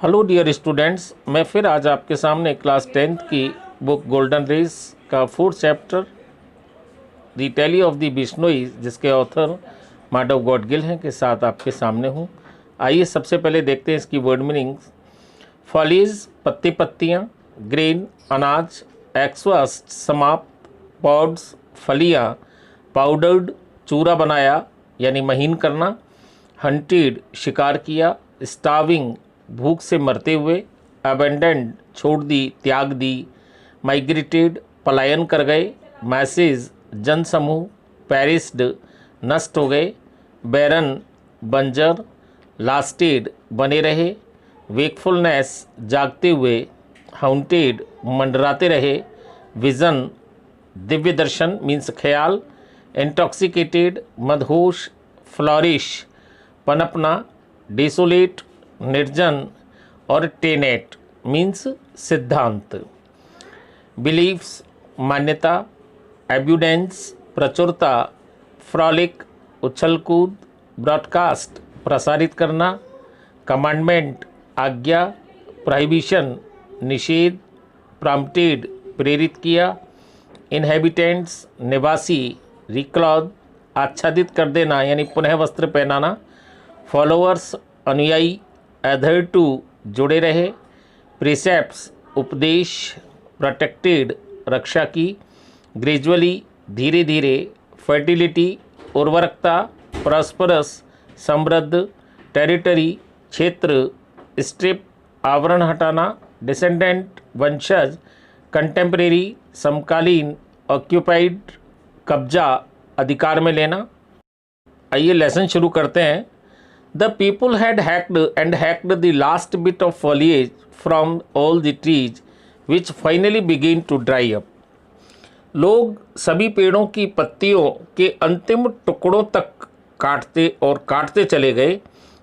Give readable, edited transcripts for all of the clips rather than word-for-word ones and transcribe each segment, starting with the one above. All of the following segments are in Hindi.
हेलो डियर स्टूडेंट्स, मैं फिर आज आपके सामने क्लास 10th की बुक गोल्डन रेस का 4th chapter the tale of the Bishnoi, जिसके ऑथर माधव गॉडगिल हैं, के साथ आपके सामने हूँ। आइए सबसे पहले देखते हैं इसकी वर्ड मीनिंग्स। फॉलीज पत्ती पत्तियाँ, ग्रेन अनाज, एक्सवास्ट समाप्त, पॉड्स फलियाँ, पाउडर्ड चूरा बनाया यानी महीन करना, हंटेड शिकार किया, स्टाविंग भूख से मरते हुए, अबेंडेंड छोड़ दी त्याग दी, माइग्रेटेड पलायन कर गए, मैसेज जनसमूह, पेरिस्ड नष्ट हो गए, बैरन बंजर, लास्टेड बने रहे, वेकफुलनेस जागते हुए, हाउंटेड मंडराते रहे, विज़न दिव्य दर्शन मीन्स ख्याल, इंटॉक्सिकेटेड मदहोश, फ्लॉरिश पनपना, डिसोलेट निर्जन और टेनेट मीन्स सिद्धांत। बिलीफ्स मान्यता, एब्यूडेंस प्रचुरता, फ्रॉलिक उछल कूद, ब्रॉडकास्ट प्रसारित करना, कमांडमेंट आज्ञा, प्रोहिबिशन निषेध, प्रॉम्प्टेड प्रेरित किया, इनहेबिटेंट्स निवासी, रिक्लॉथ आच्छादित कर देना यानी पुनः वस्त्र पहनाना, फॉलोअर्स अनुयायी, एडहर टू जुड़े रहे, प्रिसेप्ट्स उपदेश, प्रोटेक्टेड रक्षा की, ग्रेजुअली धीरे धीरे, फर्टिलिटी उर्वरकता, प्रॉस्परस समृद्ध, टेरिटरी क्षेत्र, स्ट्रिप आवरण हटाना, डिसेंडेंट वंशज, कंटेम्परेरी समकालीन, ऑक्यूपाइड कब्जा अधिकार में लेना। आइए लेसन शुरू करते हैं। The people had hacked the last bit of foliage from all the trees, which finally began to dry up. लोग सभी पेड़ों की पत्तियों के अंतिम टुकड़ों तक काटते चले गए,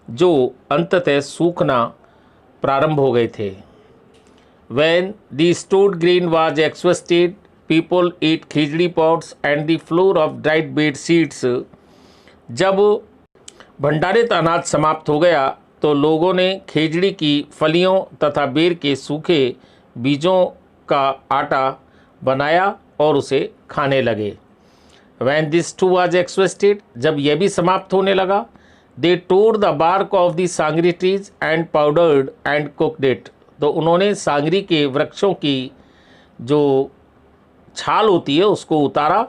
जो अंततः सूखना प्रारंभ हो गए थे। When the stored grain was exhausted, people ate khichdi pods and the floor of dried bed seeds. जब भंडारित अनाज समाप्त हो गया तो लोगों ने खेजड़ी की फलियों तथा बेर के सूखे बीजों का आटा बनाया और उसे खाने लगे। When this too was exhausted, जब यह भी समाप्त होने लगा, they tore the bark of the sangri trees and powdered and cooked it. तो उन्होंने सांगरी के वृक्षों की जो छाल होती है उसको उतारा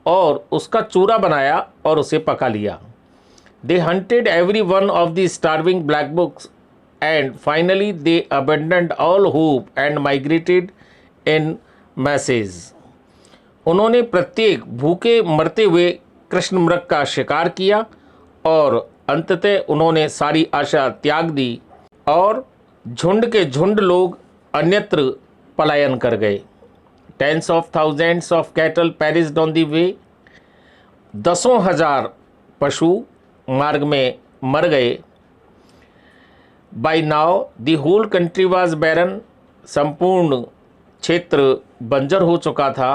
और उसका चूरा बनाया और उसे पका लिया। They hunted every one of the starving black books and finally they abandoned all hope and migrated in masses. उन्होंने प्रत्येक भूखे मरते हुए कृष्ण मृग का शिकार किया और अंततः उन्होंने सारी आशा त्याग दी और झुंड के झुंड लोग अन्यत्र पलायन कर गए। Tens of thousands of cattle perished on the way. दसों हजार पशु मार्ग में मर गए। By now the whole country was barren, संपूर्ण क्षेत्र बंजर हो चुका था।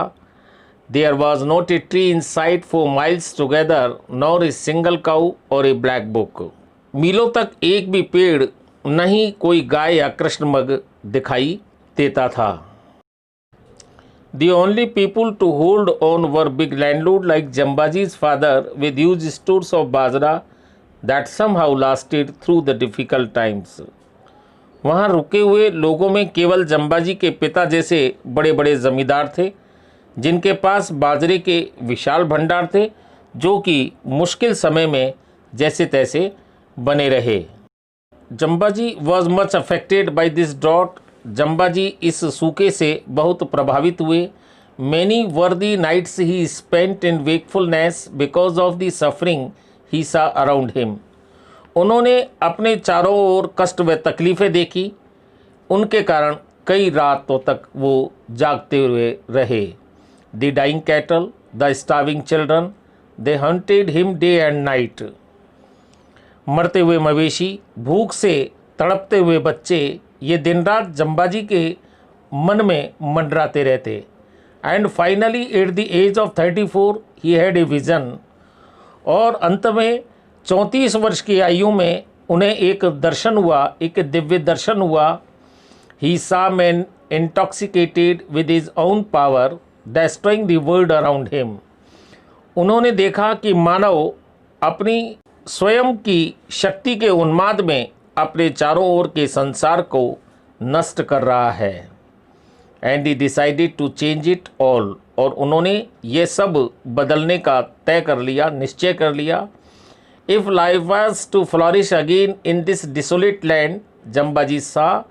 There was not a tree in sight for miles together, nor a single cow और ए ब्लैक बुक। मीलों तक एक भी पेड़ नहीं कोई गाय या कृष्णमृग दिखाई देता था। The only people to hold on were big landlord like Jambaji's father with huge stores of bajra that somehow lasted through the difficult times. वहाँ रुके हुए लोगों में केवल जम्बाजी के पिता जैसे बड़े बड़े जमींदार थे, जिनके पास बाजरे के विशाल भंडार थे, जो कि मुश्किल समय में जैसे तैसे बने रहे। Jambaji was much affected by this drought. Jambaji इस सूखे से बहुत प्रभावित हुए। Many were the nights he spent in wakefulness because of the suffering he saw around him. उन्होंने अपने चारों ओर कष्ट व तकलीफ़ें देखी, उनके कारण कई रातों तक वो जागते हुए रहे। The dying cattle, the starving children, they hunted him day and night. मरते हुए मवेशी, भूख से तड़पते हुए बच्चे, ये दिन रात जम्बाजी के मन में मंडराते रहते। And finally at the age of 34 he had a vision, और अंत में 34 वर्ष की आयु में उन्हें एक दर्शन हुआ, एक दिव्य दर्शन हुआ। ही saw men intoxicated with his own power, destroying the world around him. उन्होंने देखा कि मानव अपनी स्वयं की शक्ति के उन्माद में अपने चारों ओर के संसार को नष्ट कर रहा है। And he decided to change it all, और उन्होंने ये सब बदलने का तय कर लिया, निश्चय कर लिया। If life was to flourish again in this desolate land, Jambaji सा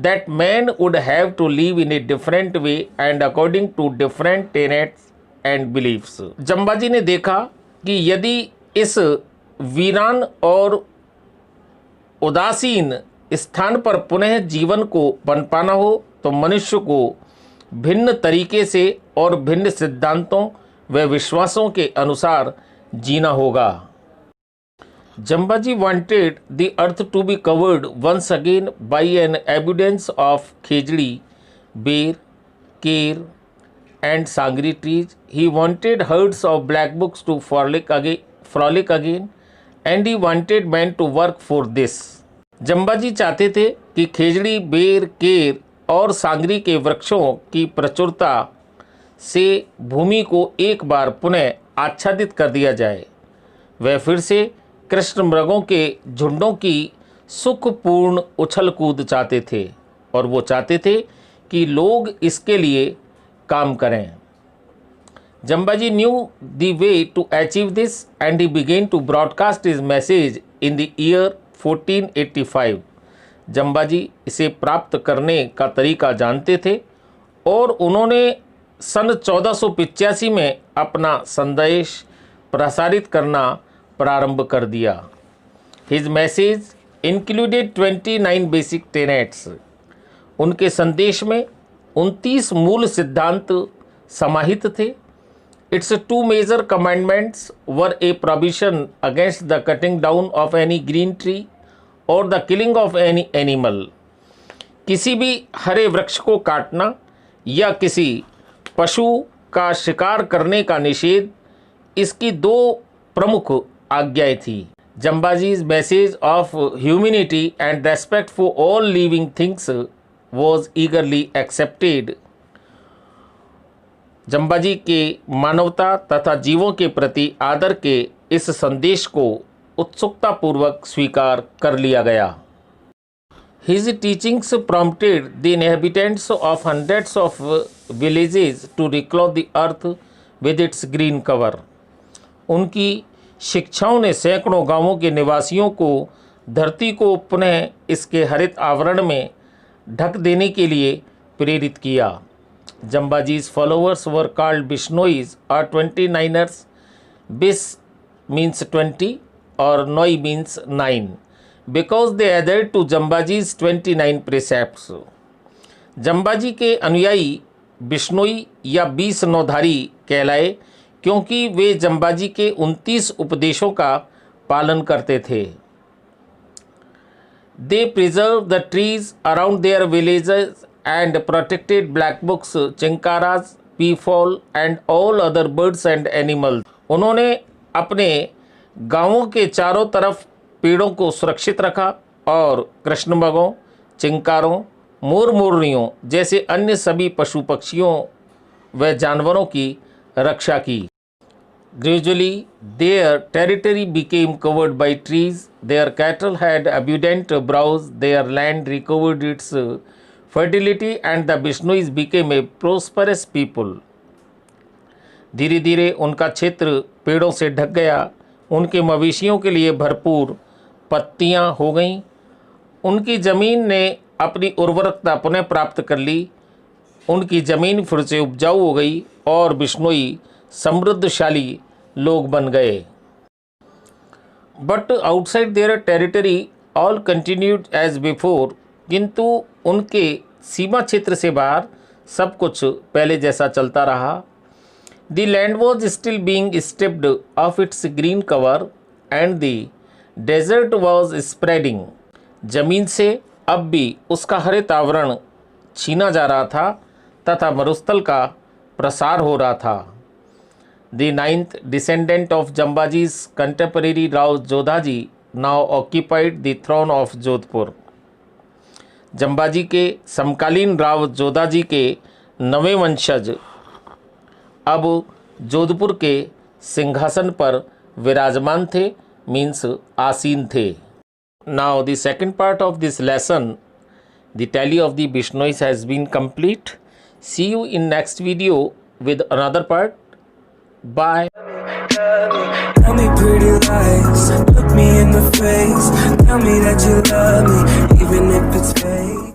that man would have to live in a different way and according to different tenets and beliefs. Jambaji ने देखा कि यदि इस वीरान और उदासीन स्थान पर पुनः जीवन को पनपाना हो तो मनुष्य को भिन्न तरीके से और भिन्न सिद्धांतों व विश्वासों के अनुसार जीना होगा। Jambaji wanted the earth to be covered once again by an abundance of khejdi, bear, care, and sangri trees. He wanted herds of black books to frolic again, and he wanted men to work for this. Jambaji चाहते थे कि खेजड़ी, बेर, केर और सांगरी के वृक्षों की प्रचुरता से भूमि को एक बार पुनः आच्छादित कर दिया जाए। वह फिर से कृष्ण मृगों के झुंडों की सुखपूर्ण उछल कूद चाहते थे, और वो चाहते थे कि लोग इसके लिए काम करें। Jambaji knew the way to achieve this and he began to broadcast his message in the year 1485। Jambaji इसे प्राप्त करने का तरीका जानते थे और उन्होंने सन 1485 में अपना संदेश प्रसारित करना प्रारंभ कर दिया। His message included 29 basic tenets. उनके संदेश में 29 मूल सिद्धांत समाहित थे। Its 2 major commandments were a prohibition against the cutting down of any green tree और the killing of any animal. किसी भी हरे वृक्ष को काटना या किसी पशु का शिकार करने का निषेध, इसकी 2 प्रमुख आज्ञाएं थी। Jambaji's message of humanity and respect for all living things was eagerly accepted. Jambaji के मानवता तथा जीवों के प्रति आदर के इस संदेश को उत्सुकतापूर्वक स्वीकार कर लिया गया। His teachings prompted the inhabitants of hundreds of villages to reclaim the earth with its green cover. उनकी शिक्षाओं ने सैकड़ों गांवों के निवासियों को धरती को पुनः इसके हरित आवरण में ढक देने के लिए प्रेरित किया। जम्बाजीज फॉलोअर्स वर कॉल्ड बिश्नोईज और 29ers। बिस मीन्स 20 और नोई means 9 because they adhered to Jambaji's 29 precepts। Jambaji के अनुयायी बिश्नोई या 20 नौधारी कहलाए क्योंकि वे जम्बाजी के 29 उपदेशों का पालन करते थे। They preserve the trees around their villages and protected blackbucks, chinkaras, peafowl and all other birds and animals. उन्होंने अपने गांवों के चारों तरफ पेड़ों को सुरक्षित रखा और कृष्णमृगों, चिंकारों, मोर मोरनियों जैसे अन्य सभी पशु पक्षियों व जानवरों की रक्षा की। Gradually, their territory became covered by trees. Their cattle had abundant browse. Their land recovered its fertility, and the Bishnois became a prosperous people. धीरे धीरे उनका क्षेत्र पेड़ों से ढक गया। उनके मवेशियों के लिए भरपूर पत्तियां हो गईं। उनकी ज़मीन ने अपनी उर्वरकता पुनः प्राप्त कर ली। उनकी ज़मीन फिर से उपजाऊ हो गई और बिश्नोई समृद्धशाली लोग बन गए। But outside their territory all continued as before. किंतु उनके सीमा क्षेत्र से बाहर सब कुछ पहले जैसा चलता रहा। The land was still being stripped of its green cover and the desert was spreading. जमीन से अब भी उसका हरित आवरण छीना जा रहा था तथा मरुस्थल का प्रसार हो रहा था। The 9th descendant of Jambaji's contemporary Rao Jodhaji now occupied the throne of Jodhpur. Jambaji के समकालीन राव जोधाजी के नवे वंशज अब जोधपुर के सिंहासन पर विराजमान थे, मीन्स आसीन थे। Now the second part of this lesson, the tale of the Bishnois has been complete. See you in next video with another part. Bye. Tell me pretty lies, look me in the face, tell me that you love me, even if it's fake.